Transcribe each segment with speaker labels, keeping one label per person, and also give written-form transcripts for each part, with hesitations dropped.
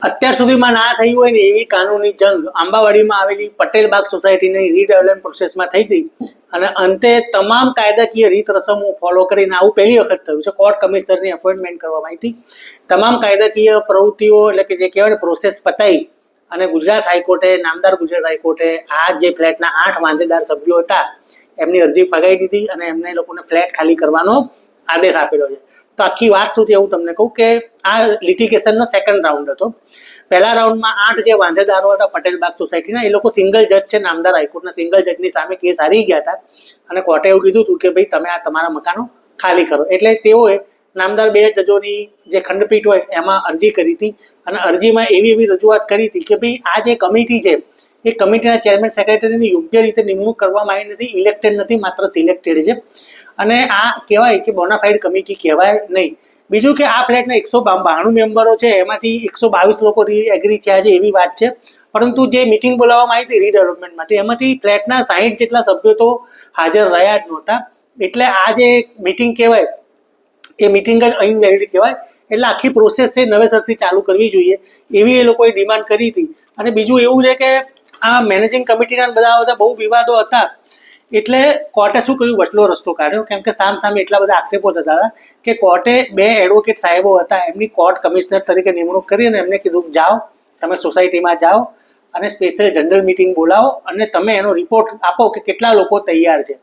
Speaker 1: અત્યાર સુધીમાં ના થઈ હોય ને એવી કાનૂની જંગ આંબાવાડીમાં આવેલી પટેલ બાગ સોસાયટીની રીડેવલપમેન્ટ પ્રોસેસમાં થઈ હતી અને અંતે તમામ કાયદાકીય રીત રસમો ફોલો કરીને આવું પહેલી વખત થયું છે. કોર્ટ કમિશનરની અપોઇન્ટમેન્ટ કરવામાં આવી હતી. તમામ કાયદાકીય પ્રવૃત્તિઓ એટલે કે જે કહેવાય ને પ્રોસેસ પતાવી અને ગુજરાત હાઈકોર્ટે નામદાર ગુજરાત હાઈકોર્ટે આ જે ફ્લેટના 8 વાંધેદાર સભ્યો હતા એમની અરજી ફગાવી દીધી અને એમને લોકોને ફ્લેટ ખાલી કરવાનો આદેશ આપેલો છે. તો આખી વાત શું છે એવું તમને કહું કે આ લિટિગેશનનો સેકન્ડ રાઉન્ડ હતો. પહેલા રાઉન્ડમાં 8 જે વાંધેદારો હતા પટેલ બાગ સોસાયટીના એ લોકો સિંગલ જજ છે નામદાર હાઈકોર્ટના સિંગલ જજની સામે કેસ હારી ગયા હતા અને કોર્ટે એવું કીધું હતું કે ભાઈ તમે આ તમારા મકાનો ખાલી કરો. એટલે તેઓએ નામદાર 2 જજોની જે ખંડપીઠ હોય એમાં અરજી કરી હતી અને અરજીમાં એવી રજૂઆત કરી હતી કે ભાઈ આ જે કમિટી છે એ કમિટીના ચેરમેન સેક્રેટરીની યોગ્ય રીતે નિમણૂક કરવામાં આવી નથી, ઇલેક્ટેડ નથી, માત્ર સિલેક્ટેડ છે અને આ કહેવાય કે બોનાફાઇડ કમિટી કહેવાય નહીં. બીજું કે આ ફ્લેટના 192 મેમ્બરો છે એમાંથી 122 લોકો એગ્રી થયા છે એવી વાત છે, પરંતુ જે મિટિંગ બોલાવવામાં આવી હતી રીડેવલપમેન્ટ માટે એમાંથી ફ્લેટના 60 જેટલા સભ્યો તો હાજર રહ્યા જ નહોતા. એટલે આ જે મિટિંગ કહેવાય એ મિટિંગ જ ઇનવેલિડ કહેવાય. એટલે આખી પ્રોસેસ છે નવેસરથી ચાલુ કરવી જોઈએ એવી એ લોકોએ ડિમાન્ડ કરી હતી. અને બીજું એવું છે કે આ મેનેજિંગ કમિટીના બધા બહુ વિવાદો હતા એટલે કોર્ટે શું કર્યું, વચલો રસ્તો કાઢ્યો. કેમ કે સામે એટલા બધા આક્ષેપો થતા હતા કે કોર્ટે 2 એડવોકેટ સાહેબો હતા એમની કોર્ટ કમિશનર તરીકે નિમણૂક કરી અને એમને કીધું જાઓ તમે સોસાયટીમાં જાઓ અને સ્પેશિયલ જનરલ મિટિંગ બોલાવો અને તમે એનો રિપોર્ટ આપો કે કેટલા લોકો તૈયાર છે.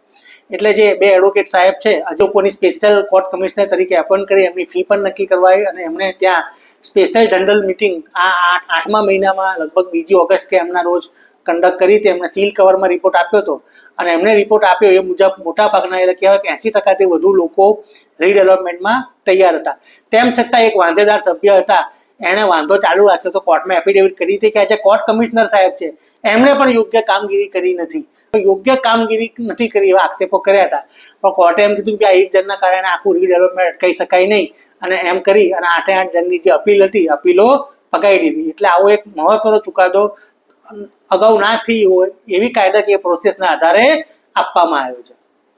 Speaker 1: એટલે જે 2 એડવોકેટ સાહેબ છે લોકોની સ્પેશિયલ કોર્ટ કમિશનર તરીકે એપોઇન્ટ કરી એમની ફી પણ નક્કી કરવાઈ અને એમણે ત્યાં સ્પેશિયલ જનરલ મિટિંગ આ 8મા મહિનામાં લગભગ 2 ઓગસ્ટ કે એમના રોજ કન્ડક્ટ કરી હતી. એમને સીલ કવરમાં રિપોર્ટ આપ્યો હતો અને એમને રિપોર્ટ આપ્યો એ મુજબ મોટાભાગના એટલે કહેવાય કે 80%થી વધુ લોકો રીડેવલપમેન્ટમાં તૈયાર હતા. તેમ છતાં એક વાંધેદાર સભ્ય હતા એણે વાંધો ચાલુ રાખ્યો તો કોર્ટમાં એફિડેવિટ કરી હતી કે આ જે કોર્ટ કમિશનર સાહેબ છે એમણે પણ યોગ્ય કામગીરી કરી નથી, યોગ્ય કામગીરી નથી કરી એવા આક્ષેપો કર્યા હતા. પણ કોર્ટે એમ કીધું કે આ એક જણના કારણે આખું રીડેવલપમેન્ટ અટકાઈ શકાય નહીં અને એમ કરી અને 8 જણની જે અપીલ હતી અપીલો ફગાવી દીધી. એટલે આવો એક મહત્વનો ચુકાદો અગાઉ ના થઈ હોય એવી કાયદાકીય પ્રોસેસના આધારે આપવામાં આવ્યો છે.